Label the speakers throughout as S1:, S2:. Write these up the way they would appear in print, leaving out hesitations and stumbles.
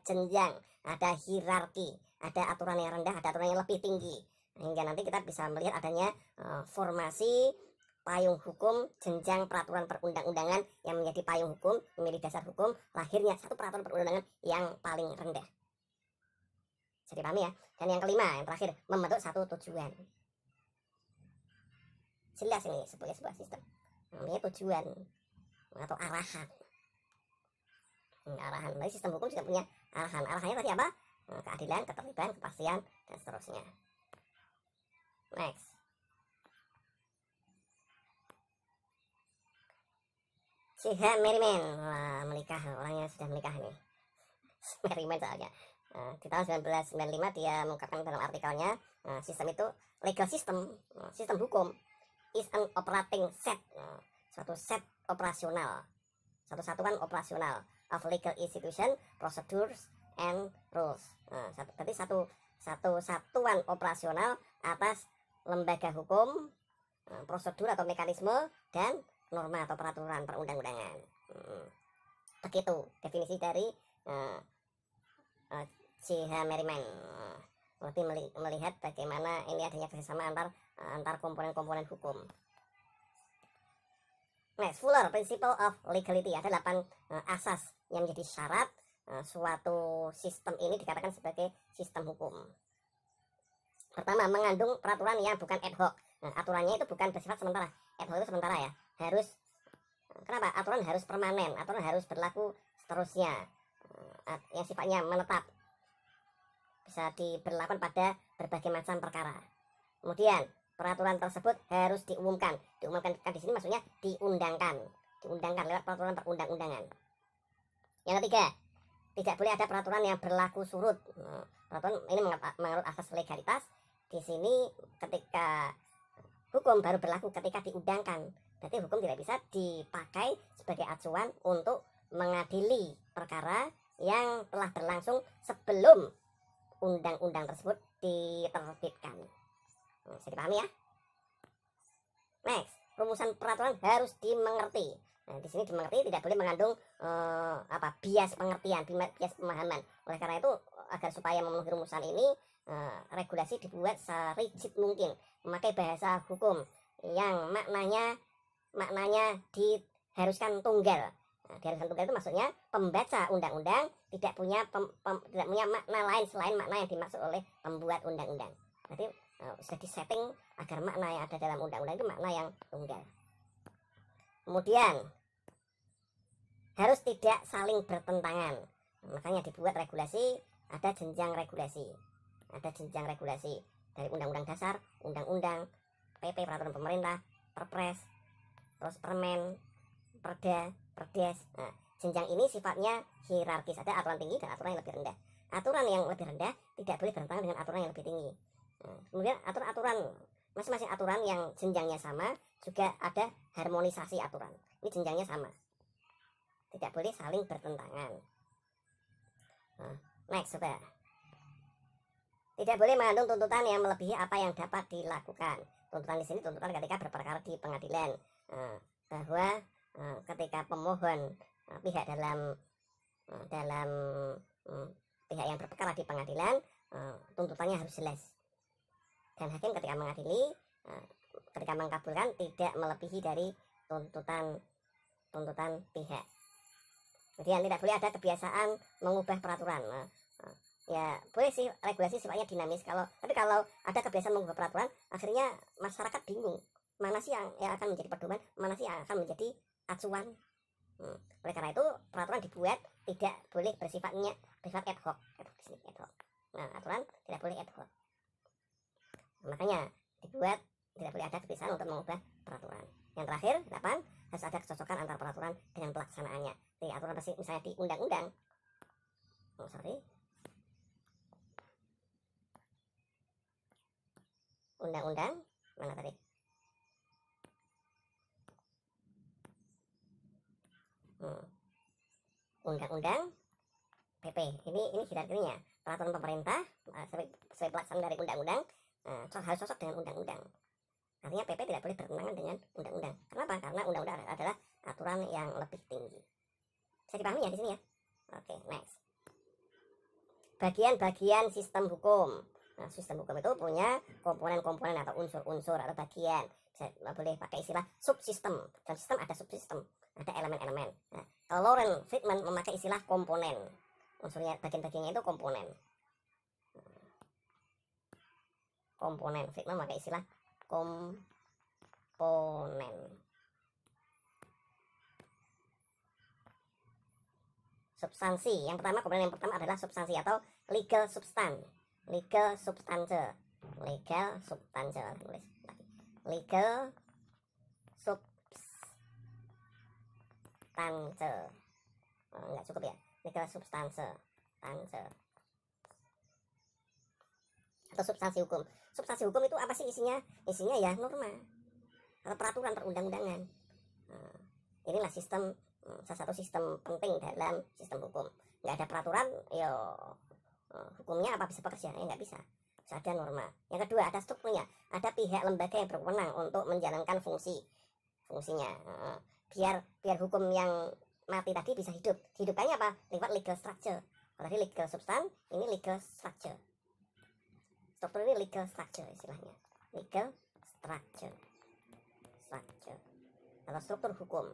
S1: jenjang, ada hierarki, ada aturan yang rendah, ada aturan yang lebih tinggi. Hingga nanti kita bisa melihat adanya formasi payung hukum, jenjang peraturan perundang-undangan yang menjadi payung hukum, menjadi dasar hukum, lahirnya satu peraturan perundang-undangan yang paling rendah. Jadi pahami ya. Dan yang kelima, yang terakhir, membentuk satu tujuan. Jelas ini sebagai sebuah sistem. Namanya tujuan atau arahan. Arahan. Jadi sistem hukum juga punya arahan. Arahannya tadi apa? Keadilan, ketertiban, kepastian, dan seterusnya. Next. C.H. Merriman. Wah, menikah. Orangnya sudah menikah ini. Merriman soalnya. Di tahun 1995 dia mengungkapkan dalam artikelnya, sistem itu legal system, sistem hukum is an operating set, suatu set operasional, satu satuan operasional of legal institution, procedures and rules. Berarti satu satuan operasional atas lembaga hukum, prosedur atau mekanisme, dan norma atau peraturan perundang-undangan. Begitu definisi dari C.H. Merriman. Lebih melihat bagaimana ini adanya kerjasama antar komponen-komponen hukum. Next, Fuller Principle of Legality. Ada 8 asas yang menjadi syarat suatu sistem ini dikatakan sebagai sistem hukum. Pertama, mengandung peraturan yang bukan ad hoc. Aturannya itu bukan bersifat sementara. Ad hoc itu sementara ya. Harus, kenapa? Aturan harus permanen. Aturan harus berlaku seterusnya. Yang sifatnya menetap. Bisa diberlakukan pada berbagai macam perkara. Kemudian peraturan tersebut harus diumumkan. Diumumkan di sini maksudnya diundangkan lewat peraturan perundang-undangan. Yang ketiga, tidak boleh ada peraturan yang berlaku surut. Peraturan ini menurut asas legalitas. Di sini ketika hukum baru berlaku ketika diundangkan. Berarti hukum tidak bisa dipakai sebagai acuan untuk mengadili perkara yang telah berlangsung sebelum undang-undang tersebut diterbitkan. Bisa dipahami ya? Next, rumusan peraturan harus dimengerti. Di sini dimengerti tidak boleh mengandung bias pengertian, bias pemahaman. Oleh karena itu, agar supaya memenuhi rumusan ini, regulasi dibuat serigid mungkin, memakai bahasa hukum yang maknanya diharuskan tunggal. Diharuskan tunggal itu maksudnya pembaca undang-undang tidak punya makna lain selain makna yang dimaksud oleh pembuat undang-undang. Berarti sudah disetting agar makna yang ada dalam undang-undang itu makna yang tunggal. Kemudian harus tidak saling bertentangan. Makanya dibuat regulasi, ada jenjang regulasi. Ada jenjang regulasi dari undang-undang dasar, undang-undang, PP, peraturan pemerintah, perpres, terus permen, perda, perdes. Jenjang ini sifatnya hierarkis, ada aturan tinggi dan aturan yang lebih rendah. Aturan yang lebih rendah tidak boleh bertentangan dengan aturan yang lebih tinggi. Kemudian aturan masing-masing aturan yang jenjangnya sama juga ada harmonisasi aturan. Ini jenjangnya sama, tidak boleh saling bertentangan. Next, coba. Tidak boleh mengandung tuntutan yang melebihi apa yang dapat dilakukan. Tuntutan di sini tuntutan ketika berperkara di pengadilan, bahwa ketika pemohon pihak dalam pihak yang berperkara di pengadilan, tuntutannya harus jelas, dan hakim ketika mengadili, ketika mengabulkan tidak melebihi dari tuntutan pihak. Kemudian tidak boleh ada kebiasaan mengubah peraturan. Ya boleh sih, regulasi sifatnya dinamis. Tapi kalau ada kebiasaan mengubah peraturan, akhirnya masyarakat bingung mana sih yang akan menjadi pedoman, mana sih yang akan menjadi acuan. Oleh karena itu peraturan dibuat tidak boleh bersifat ad hoc. Nah, aturan tidak boleh ad hoc. Makanya dibuat tidak boleh ada kebiasaan untuk mengubah peraturan. Yang terakhir, 8, harus ada kecocokan antar peraturan dengan pelaksanaannya. Jadi aturan pasti misalnya di undang-undang. Undang-undang mana tadi? Undang-undang PP. Ini hierarkinya. Peraturan pemerintah sebagai pelaksanaan dari undang-undang harus cocok dengan undang-undang. Artinya PP tidak boleh bertentangan dengan undang-undang. Kenapa? Karena undang-undang adalah aturan yang lebih tinggi. Bisa dipahami ya di sini ya? Oke, next. bagian-bagian sistem hukum. Nah, sistem hukum itu punya komponen-komponen atau unsur-unsur atau bagian. Bisa, boleh pakai istilah subsistem. Dalam sistem ada subsistem, ada elemen-elemen. Nah, kalau Lawrence Friedman memakai istilah komponen. Unsurnya, bagian-bagiannya itu komponen. Komponen. Friedman memakai istilah komponen. Substansi. Yang pertama, komponen yang pertama adalah substansi atau legal substance. Legal substance. Legal substance. Tulis lagi. Legal substance. Enggak cukup ya. Legal substance. Atau substansi hukum. Substansi hukum itu apa sih isinya? Isinya ya norma atau peraturan perundang-undangan. Inilah sistem, salah satu sistem penting dalam sistem hukum. Nggak ada peraturan, ya hukumnya apa bisa bekerja? Ya nggak bisa. Harus ada norma. Yang kedua, ada strukturnya. Ada pihak lembaga yang berwenang untuk menjalankan fungsinya. Biar hukum yang mati tadi bisa hidup. Hidupannya apa? Lewat legal structure. Kalau tadi legal substance, ini legal structure. Struktur ini legal structure istilahnya. Legal structure atau struktur hukum.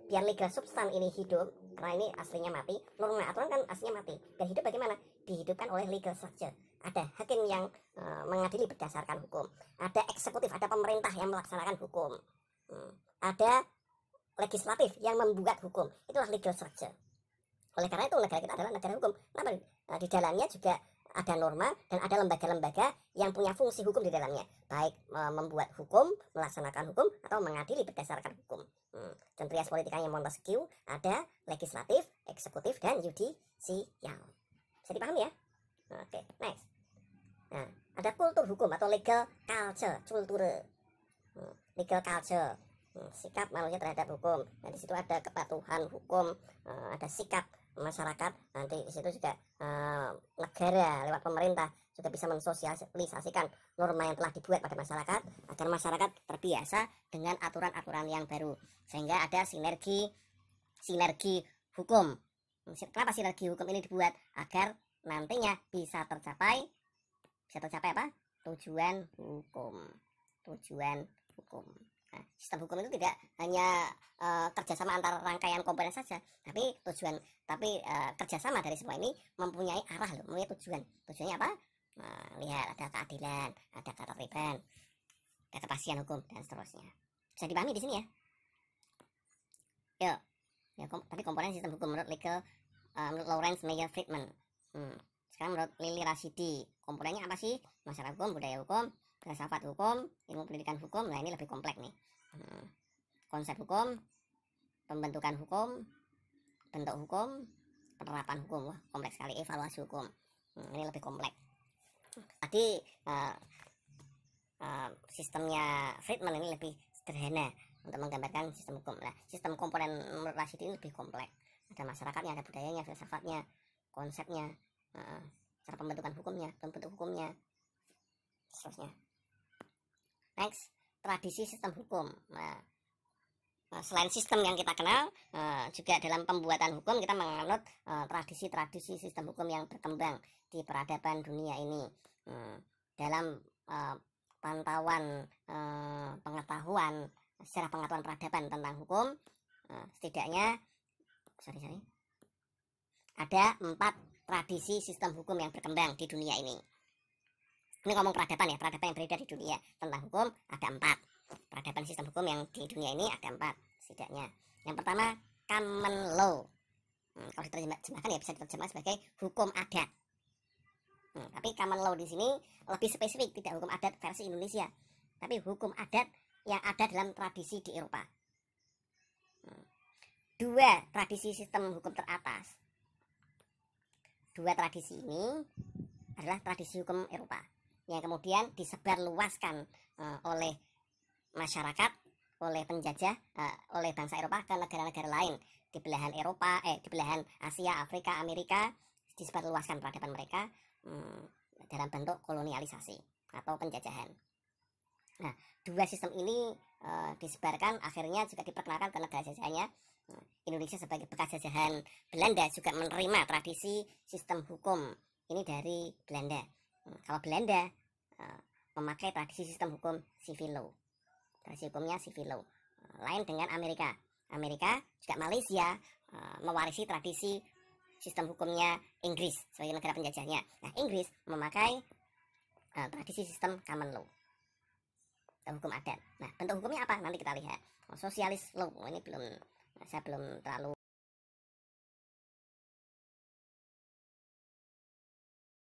S1: Biar legal substance ini hidup, karena ini aslinya mati, norma aturan kan aslinya mati. Dan hidup bagaimana? Dihidupkan oleh legal structure. Ada hakim yang mengadili berdasarkan hukum. Ada eksekutif, ada pemerintah yang melaksanakan hukum. Ada legislatif yang membuat hukum. Itulah legal structure. Oleh karena itu negara kita adalah negara hukum. Kenapa? Di dalamnya juga ada norma dan ada lembaga-lembaga yang punya fungsi hukum di dalamnya, baik membuat hukum, melaksanakan hukum, atau mengadili berdasarkan hukum. Contoh trias politikanya Montesquieu, ada legislatif, eksekutif, dan yudisial. Bisa dipahami ya? Oke, next. Nah, ada kultur hukum atau legal culture, kultur. Legal culture, sikap manusia terhadap hukum. Nah, di situ ada kepatuhan hukum, ada sikap masyarakat. Nanti di situ juga negara lewat pemerintah juga bisa mensosialisasikan norma yang telah dibuat pada masyarakat agar masyarakat terbiasa dengan aturan-aturan yang baru, sehingga ada sinergi hukum. Kenapa sinergi hukum ini dibuat? Agar nantinya bisa tercapai apa? Tujuan hukum. Nah, sistem hukum itu tidak hanya kerjasama antar rangkaian komponen saja, tapi kerjasama dari semua ini mempunyai arah loh, mempunyai tujuan. Tujuannya apa? Lihat, ada keadilan, ada ketertiban, ada kepastian hukum, dan seterusnya. Bisa dipahami di sini ya. Tadi komponen sistem hukum menurut Lawrence Meyer Friedman. Sekarang menurut Lily Rashidi, komponennya apa sih? Masyarakat hukum, budaya hukum, filsafat hukum, ilmu pendidikan hukum. Nah, ini lebih kompleks nih. Konsep hukum, pembentukan hukum, bentuk hukum, penerapan hukum. Wah, kompleks sekali. Evaluasi hukum. Ini lebih kompleks. Tadi sistemnya Friedman ini lebih sederhana untuk menggambarkan sistem hukum. Nah, sistem komponen menurut Rashidi ini lebih kompleks. Ada masyarakatnya, ada budayanya, filsafatnya, konsepnya, cara pembentukan hukumnya, bentuk hukumnya, seterusnya. Next, tradisi sistem hukum. Nah, selain sistem yang kita kenal, juga dalam pembuatan hukum kita menganut tradisi-tradisi sistem hukum yang berkembang di peradaban dunia ini. Dalam pantauan pengetahuan secara pengetahuan peradaban tentang hukum, setidaknya ada 4 tradisi sistem hukum yang berkembang di dunia ini. Ini ngomong peradaban ya, peradaban yang beredar di dunia tentang hukum ada 4. Peradaban sistem hukum yang di dunia ini ada 4 setidaknya. Yang pertama, common law. Kalau diterjemahkan ya bisa diterjemahkan sebagai hukum adat. Tapi common law di sini lebih spesifik, tidak hukum adat versi Indonesia, tapi hukum adat yang ada dalam tradisi di Eropa. 2 tradisi sistem hukum teratas. 2 tradisi ini adalah tradisi hukum Eropa yang kemudian disebarluaskan oleh masyarakat, oleh penjajah, oleh bangsa Eropa ke negara-negara lain di belahan Eropa, di belahan Asia, Afrika, Amerika. Disebarluaskan peradaban mereka dalam bentuk kolonialisasi atau penjajahan. Nah, 2 sistem ini disebarkan, akhirnya juga diperkenalkan ke negara jajahannya. Indonesia sebagai bekas jajahan Belanda juga menerima tradisi sistem hukum ini dari Belanda. Kalau Belanda memakai tradisi sistem hukum civil law, tradisi hukumnya civil law. Lain dengan Amerika. Amerika juga Malaysia mewarisi tradisi sistem hukumnya Inggris sebagai negara penjajahnya. Nah, Inggris memakai tradisi sistem common law, hukum adat. Nah, bentuk hukumnya apa? Nanti kita lihat. Sosialis law, ini saya belum terlalu